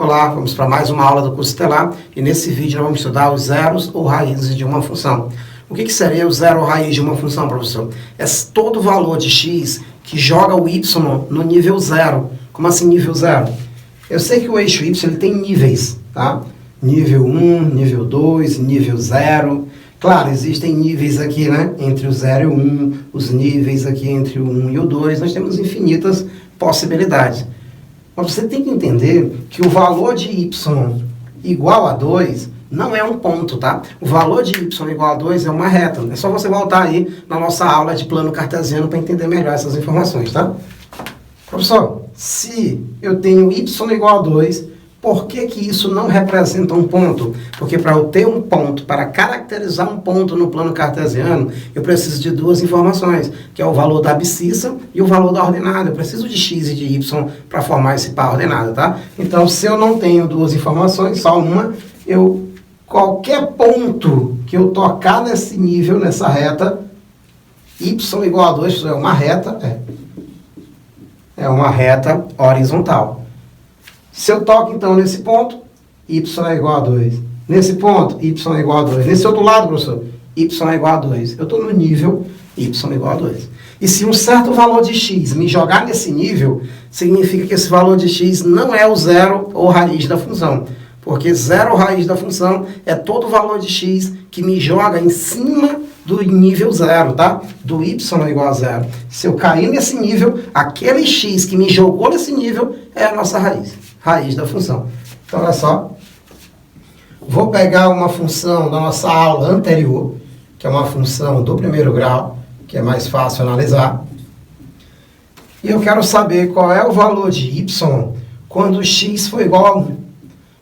Olá, vamos para mais uma aula do curso Estelar e nesse vídeo nós vamos estudar os zeros ou raízes de uma função. O que seria o zero ou raiz de uma função, professor? É todo valor de x que joga o y no nível zero. Como assim nível zero? Eu sei que o eixo y ele tem níveis, tá? Nível 1, nível 2, nível 0. Claro, existem níveis aqui, né? Entre o 0 e o 1, os níveis aqui entre o 1 e o 2, nós temos infinitas possibilidades. Mas você tem que entender que o valor de y igual a 2 não é um ponto, tá? O valor de y igual a 2 é uma reta. É só você voltar aí na nossa aula de plano cartesiano para entender melhor essas informações, tá? Professor, se eu tenho y igual a 2, por que isso não representa um ponto? Porque para eu ter um ponto, para caracterizar um ponto no plano cartesiano, eu preciso de duas informações, que é o valor da abscissa e o valor da ordenada. Eu preciso de x e de y para formar esse par ordenado, tá? Então, se eu não tenho duas informações, só uma, qualquer ponto que eu tocar nesse nível, nessa reta, y igual a 2, é uma reta, é uma reta horizontal. Se eu toco, então, nesse ponto, y é igual a 2. Nesse ponto, y é igual a 2. Nesse outro lado, professor, y é igual a 2. Eu estou no nível y é igual a 2. E se um certo valor de x me jogar nesse nível, significa que esse valor de x não é o zero ou raiz da função. Porque zero ou raiz da função é todo valor de x que me joga em cima do nível zero, tá? Do y igual a zero. Se eu cair nesse nível, aquele x que me jogou nesse nível é a nossa raiz da função. Então, olha só. Vou pegar uma função da nossa aula anterior, que é uma função do primeiro grau, que é mais fácil analisar. E eu quero saber qual é o valor de y quando x for igual a 1.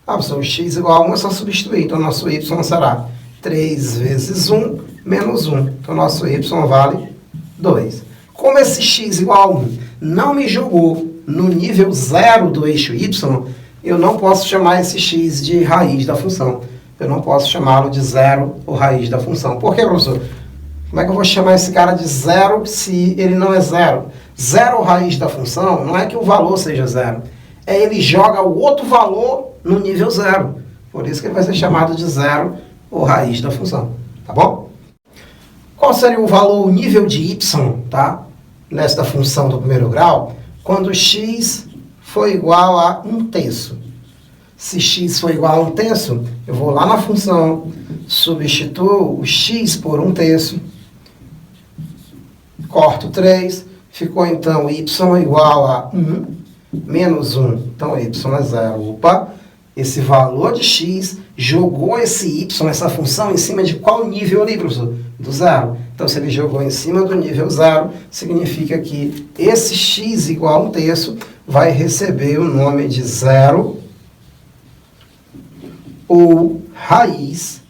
Ah, professor, x igual a 1 é só substituir. Então, nosso y será 3 vezes 1 menos 1. Então, nosso y vale 2. Como esse x igual a 1 não me jogou no nível 0 do eixo y, eu não posso chamar esse x de raiz da função. Eu não posso chamá-lo de zero ou raiz da função. Por quê, professor? Como é que eu vou chamar esse cara de zero se ele não é zero? Zero ou raiz da função não é que o valor seja zero. É ele joga o outro valor no nível zero. Por isso que ele vai ser chamado de zero ou raiz da função. Tá bom? Qual seria o valor, o nível de y, tá? Nesta função do primeiro grau, quando x for igual a 1/3. Se x for igual a 1/3, eu vou lá na função, substituo o x por 1/3, corto 3, ficou então y igual a 1 menos 1. Então, y é 0. Opa! Esse valor de x jogou esse y, essa função, em cima de qual nível ali, professor? Do zero. Então, se ele jogou em cima do nível zero, significa que esse x igual a 1/3 vai receber o nome de zero ou raiz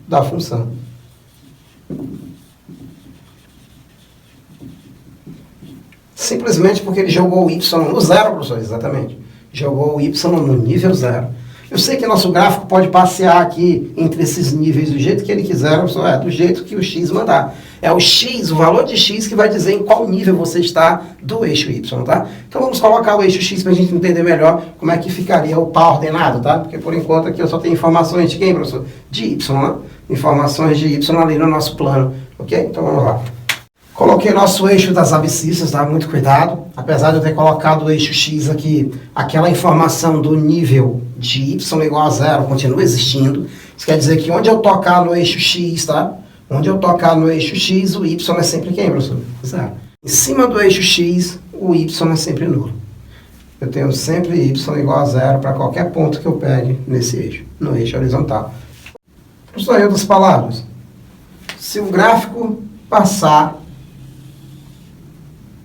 da função. Simplesmente porque ele jogou o y no zero, professor, exatamente. Jogou o y no nível zero. Eu sei que nosso gráfico pode passear aqui entre esses níveis do jeito que ele quiser, professor, do jeito que o x mandar. É o x, o valor de x, que vai dizer em qual nível você está do eixo y, tá? Então vamos colocar o eixo x para a gente entender melhor como é que ficaria o par ordenado, tá? Porque por enquanto aqui eu só tenho informações de quem, professor? De y, né? Informações de y ali no nosso plano, ok? Então vamos lá. Coloquei nosso eixo das abscissas, tá? Muito cuidado. Apesar de eu ter colocado o eixo x aqui, aquela informação do nível de y igual a zero continua existindo. Isso quer dizer que onde eu tocar no eixo x, tá? Onde eu tocar no eixo x, o y é sempre quem, professor? Zero. Em cima do eixo x, o y é sempre nulo. Eu tenho sempre y igual a zero para qualquer ponto que eu pegue nesse eixo, no eixo horizontal. Professor, em outras palavras, se o gráfico passar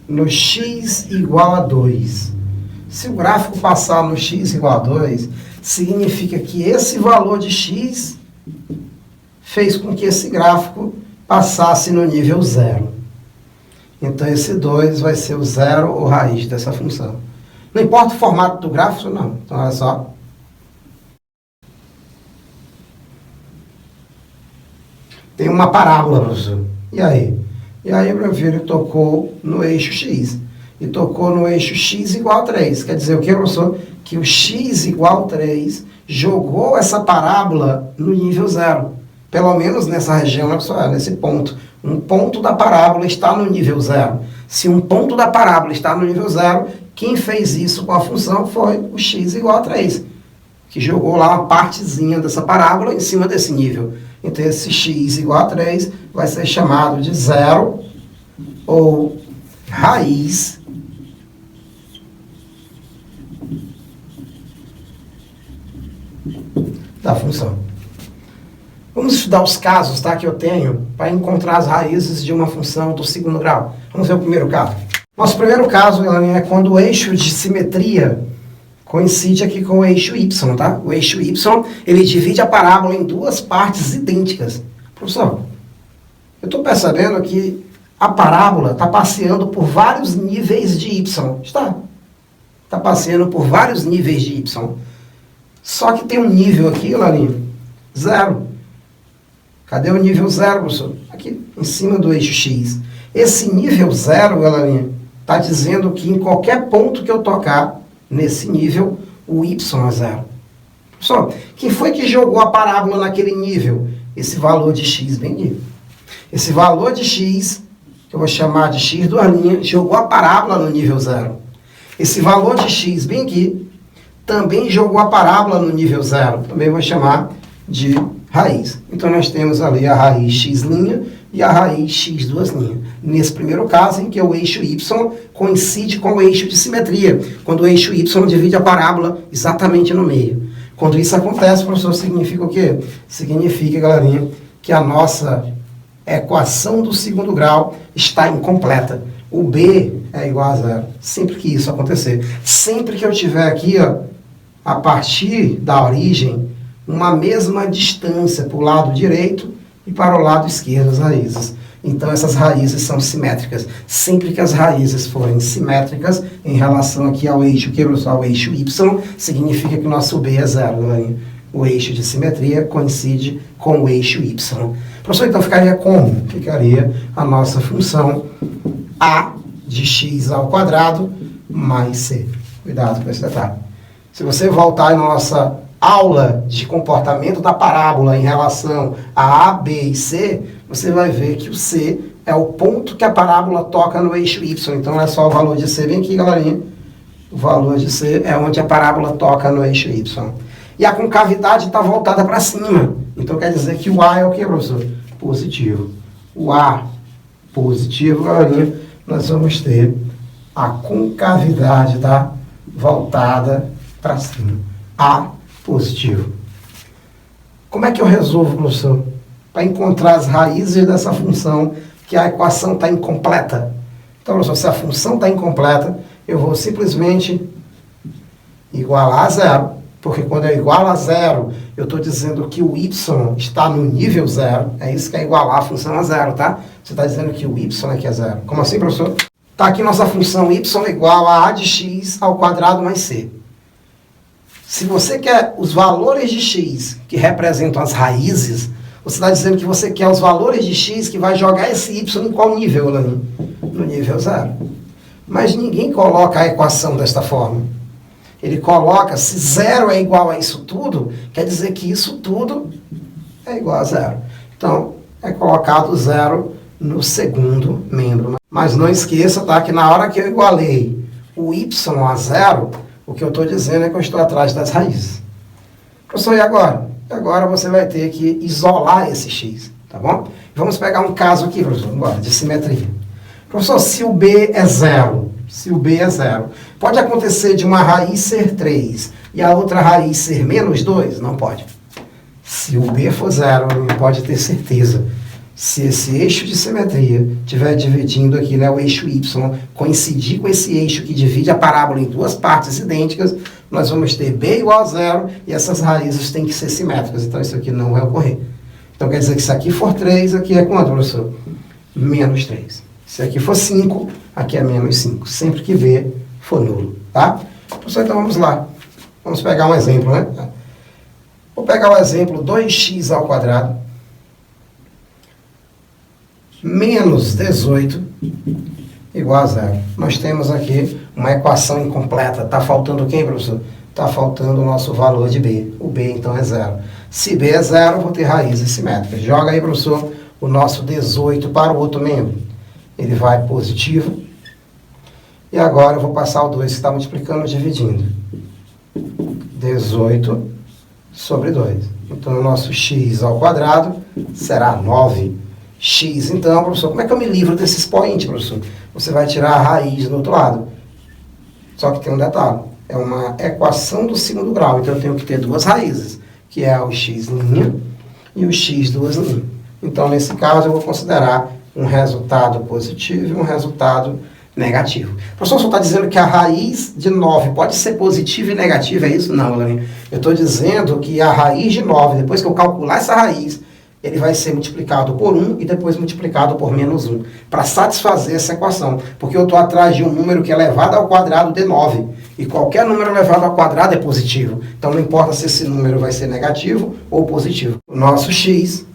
no x igual a 2. Se o gráfico passar no x igual a 2, significa que esse valor de x fez com que esse gráfico passasse no nível 0. Então, esse 2 vai ser o zero ou raiz dessa função. Não importa o formato do gráfico, não. Então, olha só. Tem uma parábola, professor. E aí? E aí, meu filho tocou no eixo x. E tocou no eixo x igual a 3. Quer dizer o que, professor? Que que o x igual a 3 jogou essa parábola no nível 0. Pelo menos nessa região, nesse ponto. Um ponto da parábola está no nível 0. Se um ponto da parábola está no nível 0, quem fez isso com a função foi o x igual a 3, que jogou lá uma partezinha dessa parábola em cima desse nível. Então, esse x igual a 3 vai ser chamado de zero ou raiz da função. Vamos estudar os casos, tá, que eu tenho para encontrar as raízes de uma função do segundo grau. Vamos ver o primeiro caso. Nosso primeiro caso é quando o eixo de simetria coincide aqui com o eixo y, tá? O eixo y, ele divide a parábola em duas partes idênticas. Professor, eu estou percebendo que a parábola está passeando por vários níveis de y. Está passeando por vários níveis de y. Só que tem um nível aqui, Larinho, 0. Cadê o nível 0, professor? Aqui, em cima do eixo x. Esse nível 0, Larinha, está dizendo que em qualquer ponto que eu tocar nesse nível, o y é 0. Professor, quem foi que jogou a parábola naquele nível? Esse valor de x bem aqui. Esse valor de x, que eu vou chamar de x duas linhas, jogou a parábola no nível 0. Esse valor de x bem aqui também jogou a parábola no nível 0. Também vou chamar de raiz. Então, nós temos ali a raiz x' e a raiz x duas linhas. Nesse primeiro caso, em que o eixo y coincide com o eixo de simetria, quando o eixo y divide a parábola exatamente no meio. Quando isso acontece, professor, significa o quê? Significa, galerinha, que a nossa equação do segundo grau está incompleta. O b é igual a 0. Sempre que isso acontecer. Sempre que eu tiver aqui, ó, a partir da origem, uma mesma distância para o lado direito e para o lado esquerdo das raízes. Então, essas raízes são simétricas. Sempre que as raízes forem simétricas em relação aqui ao eixo, ao eixo y, significa que o nosso b é 0. Né? O eixo de simetria coincide com o eixo y. Professor, então ficaria como? Ficaria a nossa função a de x ao quadrado mais c. Cuidado com esse detalhe. Se você voltar na nossa aula de comportamento da parábola em relação a B e C, você vai ver que o C é o ponto que a parábola toca no eixo Y. Então, é só o valor de C. Vem aqui, galerinha. O valor de C é onde a parábola toca no eixo Y. E a concavidade está voltada para cima. Então, quer dizer que o A é o que, professor? Positivo. O A positivo, galerinha, nós vamos ter a concavidade, tá? Voltada para cima. A positivo. Como é que eu resolvo, professor? Para encontrar as raízes dessa função, que a equação está incompleta. Então, professor, se a função está incompleta, eu vou simplesmente igualar a 0. Porque quando eu igualo a 0, eu estou dizendo que o y está no nível 0. É isso que é igualar a função a 0, tá? Você está dizendo que o y aqui é 0. Como assim, professor? Está aqui nossa função y igual a de x ao quadrado mais c. Se você quer os valores de x que representam as raízes, você está dizendo que você quer os valores de x que vai jogar esse y em qual nível, Laninho? No nível 0. Mas ninguém coloca a equação desta forma. Ele coloca, se 0 é igual a isso tudo, quer dizer que isso tudo é igual a 0. Então, é colocado 0 no segundo membro. Mas não esqueça, tá, que na hora que eu igualei o y a 0, o que eu estou dizendo é que eu estou atrás das raízes. Professor, e agora? Agora você vai ter que isolar esse x, tá bom? Vamos pegar um caso aqui, professor, agora, de simetria. Professor, se o b é 0, pode acontecer de uma raiz ser 3 e a outra raiz ser menos 2? Não pode. Se o b for 0, pode ter certeza. Se esse eixo de simetria estiver dividindo aqui, né, o eixo y, coincidir com esse eixo que divide a parábola em duas partes idênticas, nós vamos ter b igual a 0 e essas raízes têm que ser simétricas. Então, isso aqui não vai ocorrer. Então, quer dizer que se aqui for 3, aqui é quanto, professor? Menos 3. Se aqui for 5, aqui é menos 5. Sempre que b for nulo, tá? Professor, então vamos lá. Vamos pegar um exemplo, né? Vou pegar o exemplo 2x ao quadrado menos 18 igual a 0. Nós temos aqui uma equação incompleta. Está faltando quem, professor? está faltando o nosso valor de B. O B, então, é 0. Se B é 0, eu vou ter raízes simétricas. Joga aí, professor, o nosso 18 para o outro membro. Ele vai positivo. E agora eu vou passar o 2 que está multiplicando, dividindo. 18 sobre 2. Então, o nosso x ao quadrado será 9. X, então, professor, como é que eu me livro desse expoente, professor? Você vai tirar a raiz do outro lado. Só que tem um detalhe. É uma equação do segundo grau. Então, eu tenho que ter duas raízes, que é o x' e o x duas linhas. Então, nesse caso, eu vou considerar um resultado positivo e um resultado negativo. O professor só está dizendo que a raiz de 9 pode ser positiva e negativa, é isso? Não, Larinha. Eu estou dizendo que a raiz de 9, depois que eu calcular essa raiz, ele vai ser multiplicado por 1 e depois multiplicado por menos 1, para satisfazer essa equação. Porque eu estou atrás de um número que é elevado ao quadrado de 9. E qualquer número elevado ao quadrado é positivo. Então não importa se esse número vai ser negativo ou positivo. O nosso x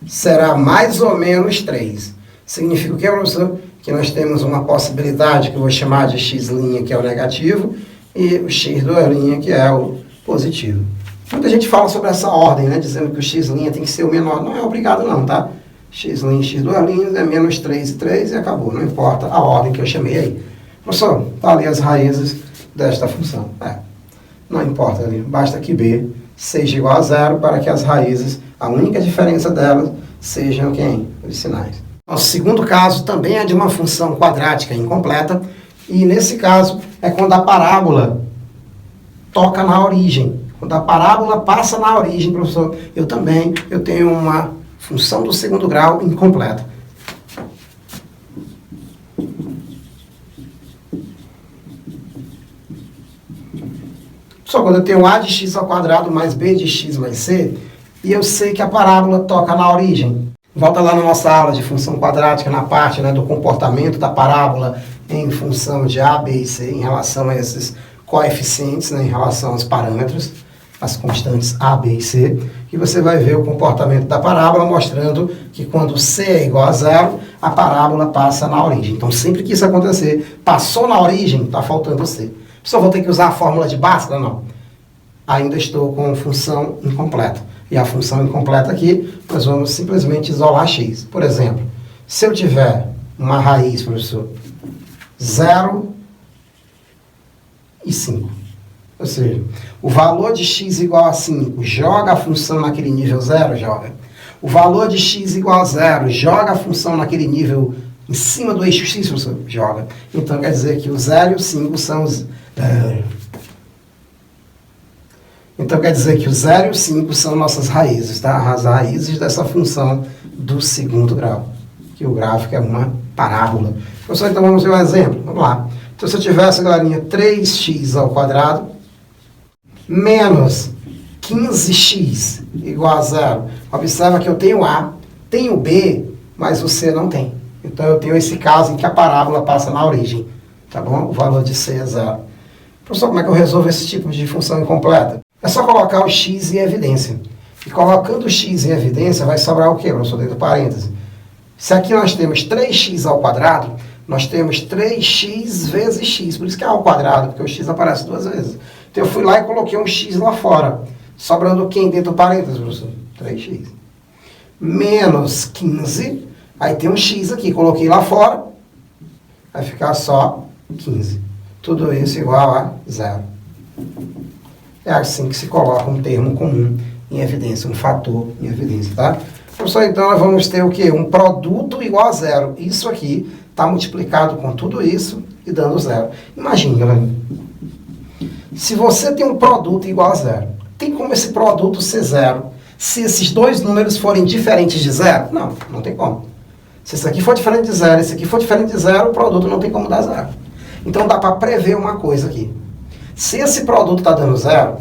será mais ou menos 3. Significa o que, professor? Que nós temos uma possibilidade que eu vou chamar de x', que é o negativo, e o x duas linhas, que é o positivo. Muita gente fala sobre essa ordem, né? Dizendo que o x' tem que ser o menor. Não é obrigado não, tá? X', x duas linhas é menos 3 e 3 e acabou. Não importa a ordem que eu chamei aí. Professor, tá ali as raízes desta função. Não importa ali. Basta que b seja igual a 0 para que as raízes, a única diferença delas, sejam quem? Os sinais. O segundo caso também é de uma função quadrática incompleta. E nesse caso é quando a parábola toca na origem. Quando a parábola passa na origem, professor, eu tenho uma função do segundo grau incompleta. Só quando eu tenho a de x ao quadrado mais b de x mais c, e eu sei que a parábola toca na origem. Volta lá na nossa aula de função quadrática, na parte, né, do comportamento da parábola em função de a, b e c, em relação a esses coeficientes, né, em relação aos parâmetros, as constantes a, b e c, e você vai ver o comportamento da parábola mostrando que quando c é igual a 0, a parábola passa na origem. Então, sempre que isso acontecer, passou na origem, está faltando c. Só vou ter que usar a fórmula de Bhaskara? Não. Ainda estou com função incompleta. E a função incompleta aqui, nós vamos simplesmente isolar x. Por exemplo, se eu tiver uma raiz, professor, 0 e 5. Ou seja, o valor de x igual a 5, joga a função naquele nível 0, joga. O valor de x igual a 0, joga a função naquele nível em cima do eixo x, professor, joga. Então, quer dizer que o 0 e o 5 são os... Então, quer dizer que o 0 e o 5 são nossas raízes, tá? As raízes dessa função do segundo grau. Que o gráfico é uma parábola. Professor, então vamos ver um exemplo. Vamos lá. Então, se eu tivesse, galerinha, 3x ao quadrado menos 15x igual a 0. Observa que eu tenho A, tenho B, mas o C não tem. Então, eu tenho esse caso em que a parábola passa na origem. Tá bom? O valor de C é 0. Professor, como é que eu resolvo esse tipo de função incompleta? É só colocar o x em evidência. E colocando o x em evidência, vai sobrar o quê, professor? Dentro do parêntese. Se aqui nós temos 3x ao quadrado, nós temos 3x vezes x. Por isso que é ao quadrado, porque o x aparece duas vezes. Então eu fui lá e coloquei um x lá fora. Sobrando quem dentro do parêntese, professor? 3x. Menos 15. Aí tem um x aqui. Coloquei lá fora. Vai ficar só 15. Tudo isso igual a 0. É assim que se coloca um termo comum em evidência, um fator em evidência, tá? Professor, então nós vamos ter o quê? Um produto igual a 0. Isso aqui está multiplicado com tudo isso e dando 0. Imagine, galera. Se você tem um produto igual a 0, tem como esse produto ser 0 se esses dois números forem diferentes de 0? Não, não tem como. Se esse aqui for diferente de 0 e esse aqui for diferente de 0, o produto não tem como dar 0. Então dá para prever uma coisa aqui. Se esse produto está dando 0,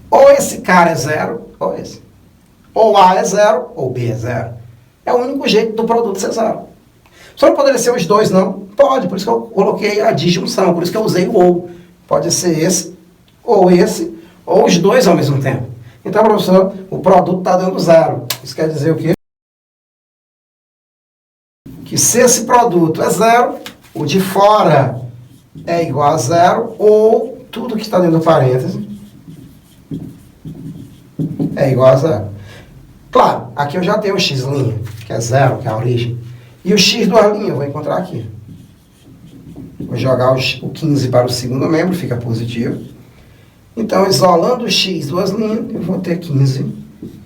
ou esse cara é 0, ou esse. Ou A é 0, ou B é 0. É o único jeito do produto ser 0. Só não poderia ser os dois, não? Pode, por isso que eu coloquei a disjunção, por isso que eu usei o ou. Pode ser esse, ou os dois ao mesmo tempo. Então, professor, o produto está dando 0. Isso quer dizer o quê? Que se esse produto é 0, o de fora é igual a 0, ou tudo que está dentro do parêntese é igual a zero. Claro, aqui eu já tenho o x', que é zero, que é a origem. E o x duas linhas eu vou encontrar aqui. Vou jogar o 15 para o segundo membro, fica positivo. Então, isolando o x duas linhas, eu vou ter 15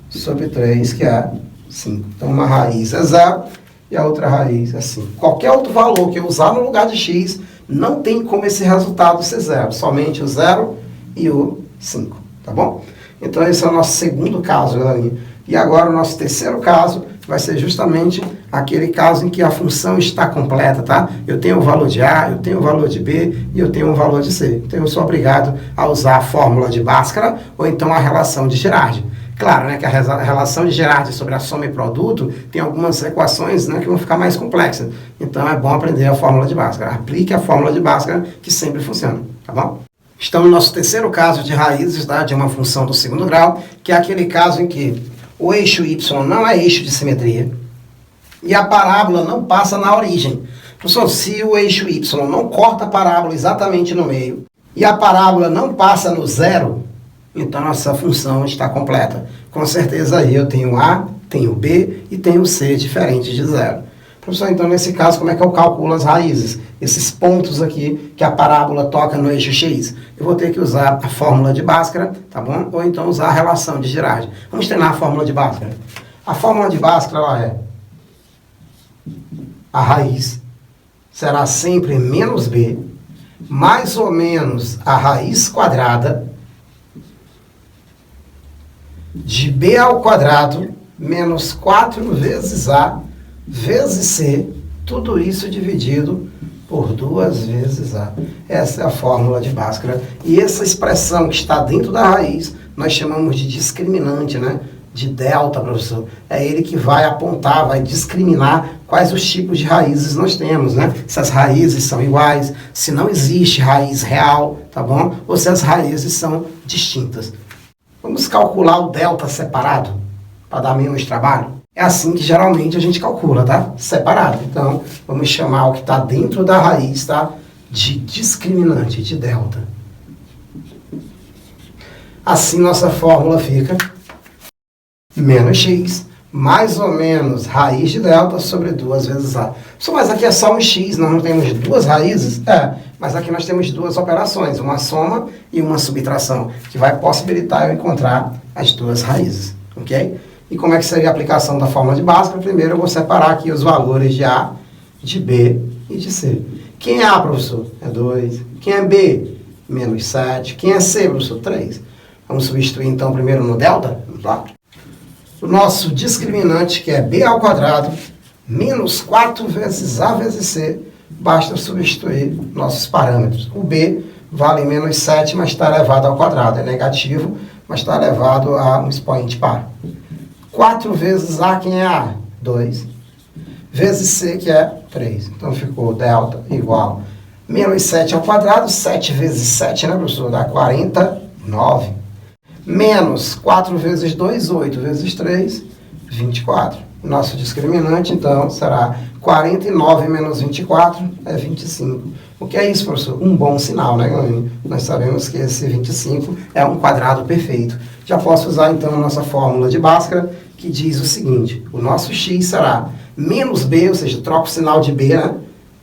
sobre 3, que é 5. Então, uma raiz é 0 e a outra raiz é 5. Qualquer outro valor que eu usar no lugar de x, não tem como esse resultado ser 0. Somente o 0 e o 5, tá bom? Então, esse é o nosso segundo caso, galerinha. E agora, o nosso terceiro caso vai ser justamente aquele caso em que a função está completa, tá? Eu tenho o valor de A, eu tenho o valor de B e eu tenho o valor de C. Então, eu sou obrigado a usar a fórmula de Bhaskara ou então a relação de Girardi. Claro, né, que a relação de Girardi sobre a soma e produto tem algumas equações, né, que vão ficar mais complexas. Então, é bom aprender a fórmula de Bhaskara. Aplique a fórmula de Bhaskara, que sempre funciona, tá bom? Estamos no nosso terceiro caso de raízes, tá, de uma função do segundo grau, que é aquele caso em que o eixo y não é eixo de simetria e a parábola não passa na origem. Professor, se o eixo y não corta a parábola exatamente no meio e a parábola não passa no zero, então nossa função está completa. Com certeza aí eu tenho A, tenho B e tenho C diferentes de zero. Professor, então nesse caso como é que eu calculo as raízes? Esses pontos aqui que a parábola toca no eixo x. Eu vou ter que usar a fórmula de Bhaskara, tá bom? Ou então usar a relação de Girardi. Vamos treinar a fórmula de Bhaskara. A fórmula de Bhaskara, ela é a raiz será sempre menos b, mais ou menos a raiz quadrada de b ao quadrado menos 4 vezes a vezes c, tudo isso dividido por 2 vezes a. Essa é a fórmula de Bhaskara. E essa expressão que está dentro da raiz, nós chamamos de discriminante, né? De delta, professor. É ele que vai apontar, vai discriminar quais os tipos de raízes nós temos, né? Se as raízes são iguais, se não existe raiz real, tá bom? Ou se as raízes são distintas. Vamos calcular o delta separado, para dar menos trabalho? É assim que geralmente a gente calcula, tá? Separado. Então, vamos chamar o que está dentro da raiz, tá? De discriminante, de delta. Assim, nossa fórmula fica menos x, mais ou menos raiz de delta sobre 2 vezes a. Mas aqui é só um x, nós não temos duas raízes? É, mas aqui nós temos duas operações, uma soma e uma subtração, que vai possibilitar eu encontrar as duas raízes, ok? E como é que seria a aplicação da fórmula de Bhaskara? Primeiro eu vou separar aqui os valores de A, de B e de C. Quem é A, professor? É 2. Quem é B? Menos 7. Quem é C, professor? 3. Vamos substituir então primeiro no delta? Vamos lá. O nosso discriminante, que é B ao quadrado, menos 4 vezes A vezes C, basta substituir nossos parâmetros. O B vale menos 7, mas está elevado ao quadrado. É negativo, mas está elevado a um expoente par. 4 vezes A, quem é A? 2. Vezes C, que é 3. Então, ficou delta igual menos 7 ao quadrado. 7 vezes 7, né, professor? Dá 49. Menos 4 vezes 2, 8 vezes 3, 24. Nosso discriminante, então, será 49 menos 24 é 25. O que é isso, professor? Um bom sinal, né, galera? Nós sabemos que esse 25 é um quadrado perfeito. Já posso usar, então, a nossa fórmula de Bhaskara, que diz o seguinte: o nosso x será menos b, ou seja, troca o sinal de b, né?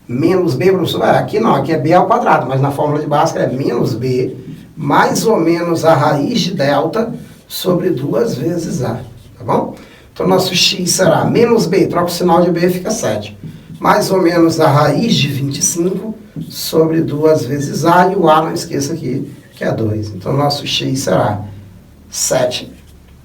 Menos b, professor, aqui não, aqui é b ao quadrado, mas na fórmula de Bhaskara é menos b, mais ou menos a raiz de delta sobre 2 vezes a, tá bom? Então, nosso x será menos b, troca o sinal de b, fica 7. Mais ou menos a raiz de 25 sobre 2 vezes a, e o a, não esqueça aqui, que é 2. Então, nosso x será 7,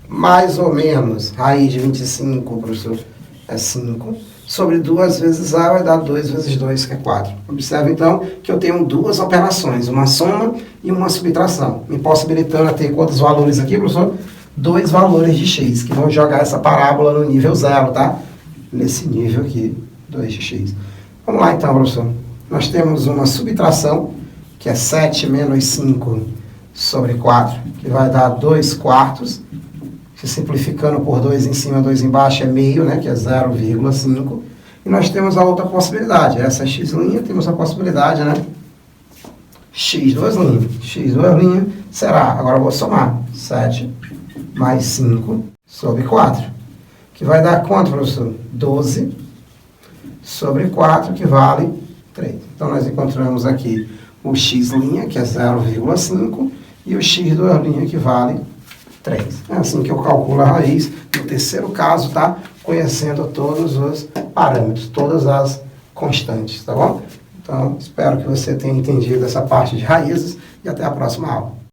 mais ou menos, raiz de 25, professor, é 5, sobre 2 vezes a vai dar 2 vezes 2, que é 4. Observe, então, que eu tenho duas operações, uma soma e uma subtração, me possibilitando a ter quantos valores aqui, professor? 2 valores de x, que vão jogar essa parábola no nível 0, tá? Nesse nível aqui, 2 de x. Vamos lá, então, professor. Nós temos uma subtração, que é 7 menos 5 sobre 4, que vai dar 2 quartos, se simplificando por 2 em cima, 2 embaixo é meio, né, que é 0,5. E nós temos a outra possibilidade, essa x', temos a possibilidade, né, x duas linhas será, agora eu vou somar, 7 mais 5 sobre 4, que vai dar quanto, professor? 12 sobre 4, que vale 3. Então, nós encontramos aqui o x', que é 0,5, e o x duas linhas, que vale 3. É assim que eu calculo a raiz. No terceiro caso, tá? Conhecendo todos os parâmetros, todas as constantes, tá bom? Então, espero que você tenha entendido essa parte de raízes e até a próxima aula.